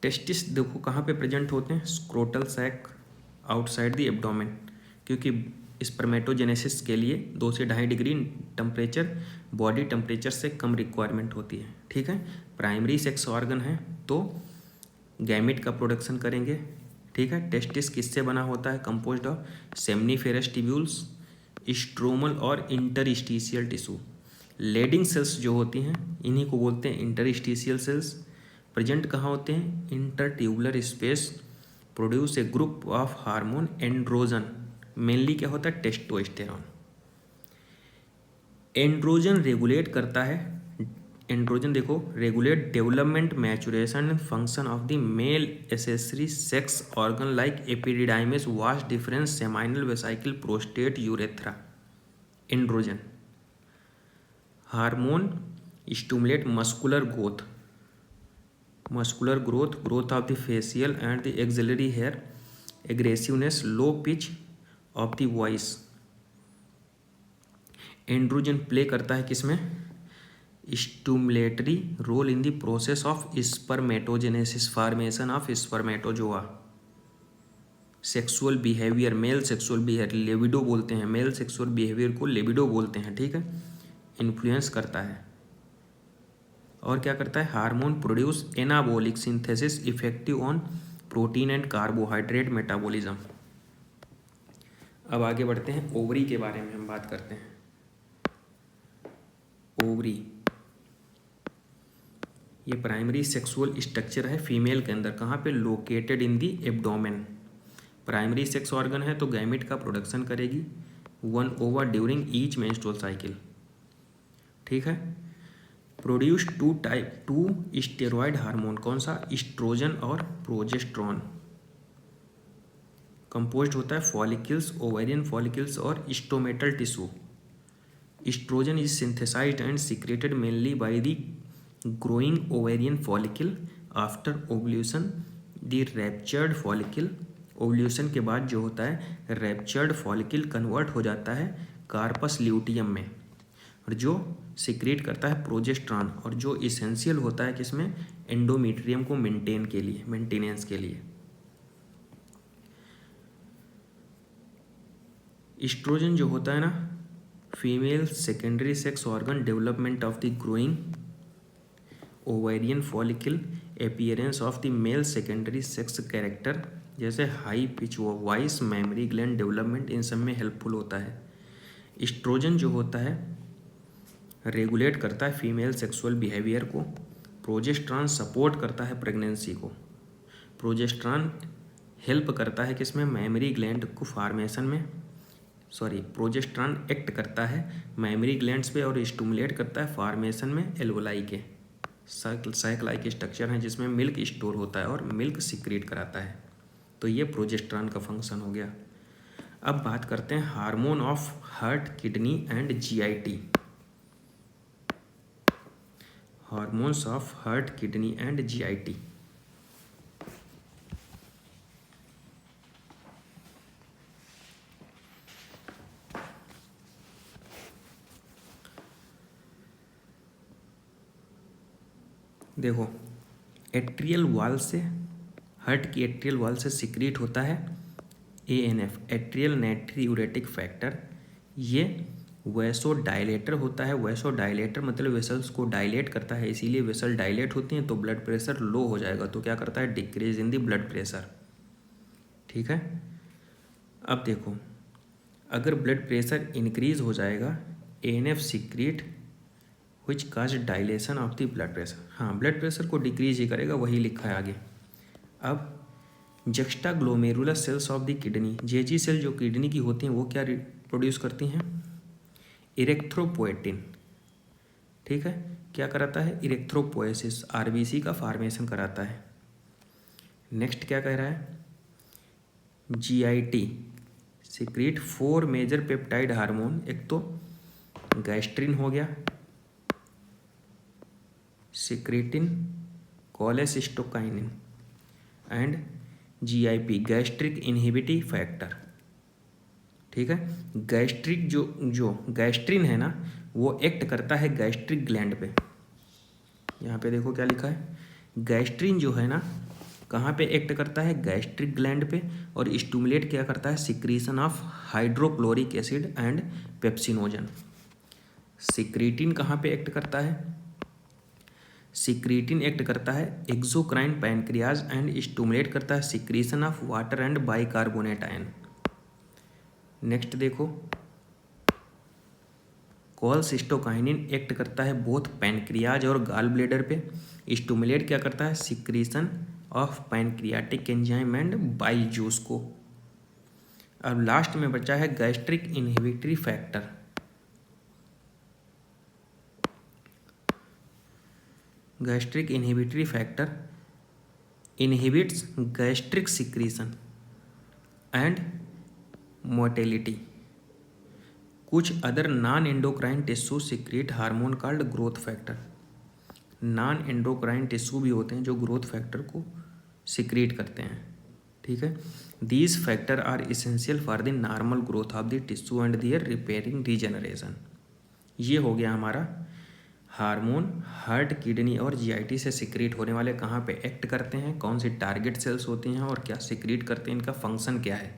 A: टेस्टिस देखो कहाँ पे प्रेजेंट होते हैं? Scrotal sac outside the abdomen, क्योंकि स्पर्मेटोजेनेसिस के लिए 2 से 2.5 डिग्री टेम्परेचर बॉडी टेम्परेचर से कम रिक्वायरमेंट होती है, ठीक है। प्राइमरी सेक्स ऑर्गन है तो गैमेट का प्रोडक्शन करेंगे, ठीक है। टेस्टिस किससे बना होता है? Composed of seminiferous tubules, stromal और इंटरस्टिशियल टिश्यू। लेडिंग सेल्स जो होती हैं इन्हीं को बोलते हैं इंटरस्टिशियल सेल्स। प्रेजेंट कहाँ होते हैं? Intertubular space, produce a group of hormone androgen, mainly क्या होता है? टेस्टोस्टेरोन। एंड्रोजन रेगुलेट करता है, एंड्रोजन देखो regulate development maturation function of the male accessory sex organ like epididymis vas deferens seminal vesicle prostate urethra. Androgen hormone stimulate muscular growth, growth of the facial and the axillary hair, aggressiveness, low pitch of the voice. Androgen play करता है किसमें? Stimulatory role in the process of spermatogenesis, formation of spermatozoa. Sexual behaviour, male sexual behaviour, libido बोलते हैं, male sexual behaviour को libido बोलते हैं, ठीक है। इन्फ्लुएंस करता है। और क्या करता है? Hormone produce anabolic synthesis effective on protein and carbohydrate metabolism. अब आगे बढ़ते हैं, ओवरी के बारे में हम बात करते हैं। ओवरी ये प्राइमरी सेक्सुअल स्ट्रक्चर है फीमेल के अंदर, कहाँ पे? Located in the abdomen. Primary sex organ है तो गैमेट का प्रोडक्शन करेगी 1 ओवा ड्यूरिंग ईच मेंस्ट्रुअल साइकिल, ठीक है। प्रोड्यूस 2 स्टेरॉयड हार्मोन, कौन सा? ईस्ट्रोजन और प्रोजेस्टेरोन। कंपोज्ड होता है फॉलिकल्स, ओवेरियन फॉलिकल्स और stomatal tissue. Estrogen is synthesised and secreted mainly by the growing ovarian follicle after ovulation. The ruptured follicle, ovulation के बाद जो होता है रैप्चर्ड फॉलिकल कन्वर्ट हो जाता है कार्पस ल्यूटियम में, और जो सीक्रेट करता है प्रोजेस्टेरॉन, और जो इसेंशियल होता है किसमें? एंडोमेट्रियम को मेंटेनेंस के लिए। ईस्ट्रोजन जो होता है ना, female secondary sex organ development of the growing ovarian follicle, appearance of the male secondary sex character, जैसे high pitch voice, memory gland development, इन सब में हेल्पफुल होता है। ईस्ट्रोजन जो होता है रेगुलेट करता है फीमेल सेक्सुअल बिहेवियर को। प्रोजेस्टेरॉन सपोर्ट करता है प्रेगनेंसी को। प्रोजेस्टेरॉन हेल्प करता है किसमें? मेमोरी ग्लैंड को फॉर्मेशन में, प्रोजेस्टेरॉन एक्ट करता है मेमोरी ग्लैंड्स पे और स्टिमुलेट करता है फॉर्मेशन में एल्वोलाई के। साइक्लाई के स्ट्रक्चर हैं जिसमें मिल्क स्टोर होता है और मिल्क सीक्रेट कराता है, तो ये प्रोजेस्टेरॉन का फंक्शन हो गया। अब बात करते हैं hormone of heart, kidney and GIT. Hormones of heart, kidney and GIT. देखो, एट्रियल वाल से, हार्ट की एट्रियल वाल से सिक्रीट होता है ANF, एट्रियल नाइट्रियूरेटिक फैक्टर। ये वैसो डायलेटर होता है। वैसो डायलेटर मतलब वेसल्स को डायलेट करता है, इसीलिए वेसल डायलेट होती हैं तो ब्लड प्रेशर लो हो जाएगा, तो क्या करता है, decrease in the blood pressure. ठीक है। अब देखो, अगर ब्लड प्रेशर इंक्रीज हो जाएगा, ANF secrete which cause dilation of the blood pressure. हाँ, ब्लड प्रेशर को डिक्रीज ही करेगा, वही लिखा है आगे। अब juxta glomerular cells of the kidney, JG cell जो किडनी की होती हैं वो क्या प्रोड्यूस करती हैं, इरेक्थ्रोपोएटिन। ठीक है, क्या कराता है, इरेक्थ्रोपोएसिस, RBC का फॉर्मेशन कराता है। नेक्स्ट क्या कह रहा है, GIT secrete 4 major peptide hormone. एक तो गैस्ट्रिन हो गया, secretin, cholecystokinin and GIP gastric inhibitive factor. ठीक है, गैस्ट्रिक जो गैस्ट्रिन है ना, वो एक्ट करता है गैस्ट्रिक ग्लैंड पे। यहाँ पे देखो क्या लिखा है, गैस्ट्रिन जो है ना, कहाँ पे एक्ट करता है, गैस्ट्रिक ग्लैंड पे, और स्टिमुलेट क्या करता है, secretion of hydrochloric acid and pepsinogen. Secretin कहाँ पे एक्ट करता है, सिक्रीटिन एक्ट करता है एक्सोक्राइन पैनक्रियाज एंड स्टिमुलेट करता है secretion of water and bicarbonate ion. Next देखो, कोलेसिस्टोकाइनिन एक्ट करता है बोथ पैनक्रियाज और गॉल ब्लेडर पे, स्टिमुलेट क्या करता है, secretion of pancreatic enzyme and bile juice को। अब लास्ट में बचा है gastric inhibitory factor. Gastric inhibitory factor inhibits gastric secretion and motility. कुछ other non endocrine tissue secrete hormone called growth factor. Non endocrine tissue भी होते हैं जो ग्रोथ फैक्टर को सिक्रीट करते हैं। ठीक है, these factor are essential for the normal growth of the tissue and their repairing regeneration. ये हो गया हमारा हार्मोन हार्ट, किडनी और GIT से सिक्रीट होने वाले कहाँ पे एक्ट करते हैं, कौन सी टारगेट सेल्स होती हैं और क्या सिक्रीट करते हैं, इनका फंक्शन क्या है।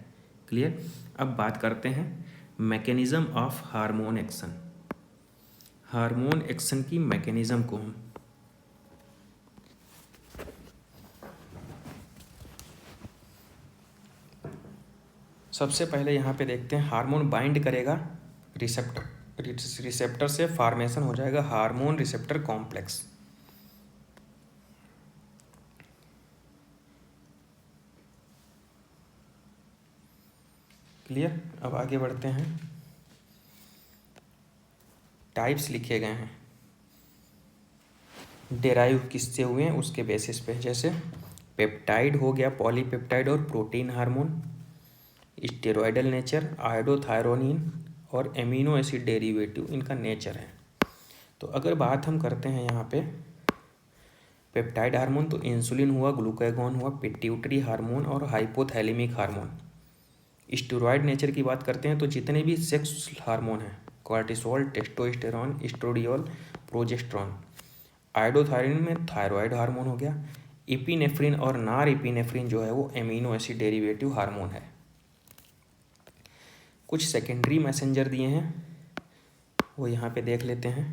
A: क्लियर। अब बात करते हैं mechanism of hormone action. Hormone action की मैकेनिज्म को हम सबसे पहले यहाँ पे देखते हैं, हार्मोन बाइंड करेगा रिसेप्टर से, फॉर्मेशन हो जाएगा हार्मोन रिसेप्टर कॉम्प्लेक्स। क्लियर। अब आगे बढ़ते हैं, टाइप्स लिखे गए हैं, डेराइव किससे हुए हैं उसके बेसिस पे। जैसे पेप्टाइड हो गया, पॉलीपेप्टाइड और protein hormone, steroidal nature, iodothyronine और एमिनो एसिड डेरिवेटिव इनका नेचर है। तो अगर बात हम करते हैं यहाँ पे पेप्टाइड हार्मोन, तो इंसुलिन हुआ, ग्लूकागॉन हुआ, पिट्यूटरी हार्मोन और हाइपोथैलेमिक हार्मोन। स्टेरॉयड नेचर की बात करते हैं तो जितने भी सेक्स हार्मोन हैं, कॉर्टिसोल, टेस्टोस्टेरॉन, एस्ट्रोडियोल, प्रोजेस्टेरॉन। आयोडोथायरोनिन में थायराइड हार्मोन हो गया। इपिनेफ्रिन और नार इपिनेफ्रिन जो है वो एमिनो एसिड डेरिवेटिव हार्मोन है। कुछ सेकेंडरी मैसेंजर दिए हैं वो यहाँ पे देख लेते हैं।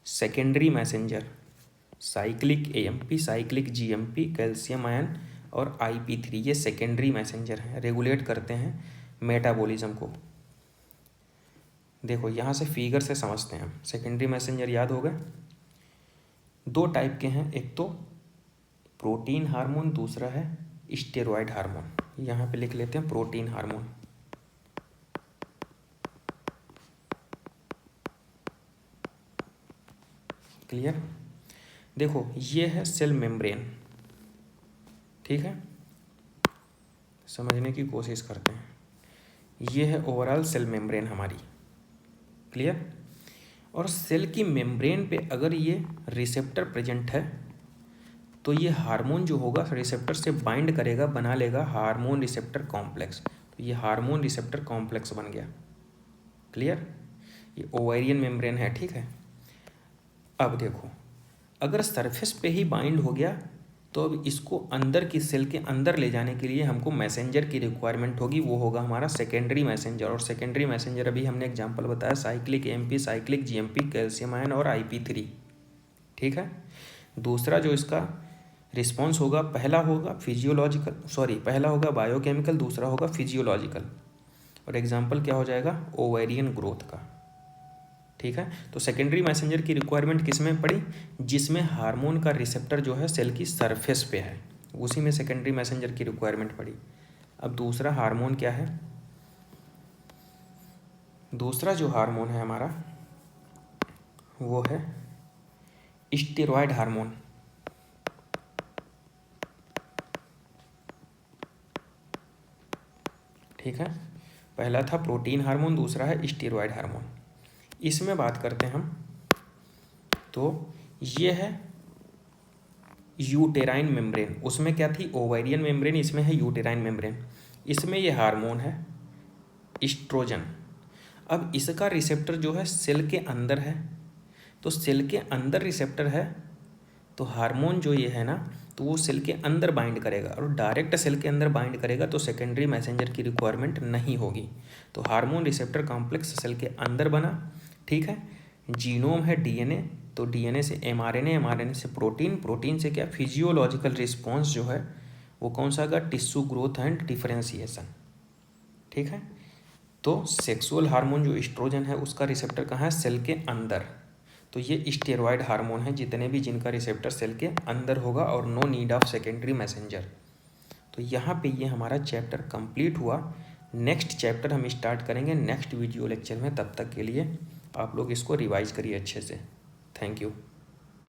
A: Secondary messenger cyclic AMP, cyclic GMP, calcium ion और IP3, ये सेकेंडरी मैसेंजर हैं, रेगुलेट करते हैं मेटाबॉलिज्म को। देखो यहाँ से फिगर से समझते हैं, सेकेंडरी मैसेंजर याद हो गए। 2 टाइप के हैं, एक तो प्रोटीन हार्मोन, दूसरा है स्टेरॉयड हार्मोन। यहाँ पे लिख लेते हैं प्रोटीन हार्मोन। क्लियर। देखो ये है सेल मेम्ब्रेन, ठीक है, समझने की कोशिश करते हैं। ये है ओवरऑल सेल मेम्ब्रेन हमारी। क्लियर। और सेल की मेम्ब्रेन पे अगर ये रिसेप्टर प्रेजेंट है तो ये हार्मोन जो होगा रिसेप्टर से बाइंड करेगा, बना लेगा हार्मोन रिसेप्टर कॉम्प्लेक्स। तो ये हार्मोन रिसेप्टर कॉम्प्लेक्स बन गया। क्लियर। ये ओवेरियन मेम्ब्रेन है, ठीक है। अब देखो, अगर सरफेस पे ही बाइंड हो गया तो अब इसको अंदर की सेल के अंदर ले जाने के लिए हमको मैसेंजर की रिक्वायरमेंट होगी, वो होगा हमारा सेकेंडरी मैसेंजर। और सेकेंडरी मैसेंजर अभी हमने एग्जांपल बताया cyclic MP, cyclic GMP, calcium ion और IP3, ठीक है। दूसरा जो इसका रिस्पॉन्स होगा, पहला होगा पहला होगा बायोकेमिकल, दूसरा होगा फिजियोलॉजिकल। और एग्जाम्पल क्या हो जाएगा, ओवेरियन ग्रोथ का, ठीक है। तो सेकेंडरी मैसेंजर की रिक्वायरमेंट किस में पड़ी, जिसमें हार्मोन का रिसेप्टर जो है सेल की सरफेस पे है, उसी में सेकेंडरी मैसेंजर की रिक्वायरमेंट पड़ी। अब दूसरा हार्मोन क्या है, दूसरा जो हार्मोन है हमारा वो है स्टेरॉयड हार्मोन, ठीक है। पहला था प्रोटीन हार्मोन, दूसरा है स्टेरॉयड हार्मोन। इसमें बात करते हैं हम, तो ये है यूटेराइन मेम्ब्रेन। उसमें क्या थी, ओवेरियन मेम्ब्रेन, इसमें है यूटेराइन मेम्ब्रेन। इसमें ये हार्मोन है एस्ट्रोजन। अब इसका रिसेप्टर जो है सेल के अंदर है, तो सेल के अंदर रिसेप्टर है तो हार्मोन जो ये है ना, तो वो सेल के अंदर बाइंड करेगा, और डायरेक्ट सेल के अंदर बाइंड करेगा तो सेकेंडरी मैसेंजर की रिक्वायरमेंट नहीं होगी। तो हार्मोन रिसेप्टर कॉम्प्लेक्स सेल के अंदर बना, ठीक है। जीनोम है DNA, तो DNA से mRNA, mRNA से प्रोटीन, प्रोटीन से क्या, फिजियोलॉजिकल रिस्पॉन्स जो है वो कौन सा आएगा, टिश्यू ग्रोथ एंड डिफरेंशिएशन, ठीक है। तो सेक्सुअल हार्मोन जो एस्ट्रोजन है उसका रिसेप्टर कहाँ है, सेल के अंदर। तो ये स्टेरॉयड हार्मोन है जितने भी, जिनका रिसेप्टर सेल के अंदर होगा और no need of secondary messenger. तो यहाँ पे ये हमारा चैप्टर कंप्लीट हुआ। नेक्स्ट चैप्टर हम स्टार्ट करेंगे नेक्स्ट वीडियो लेक्चर में। तब तक के लिए आप लोग इसको रिवाइज करिए अच्छे से। Thank you.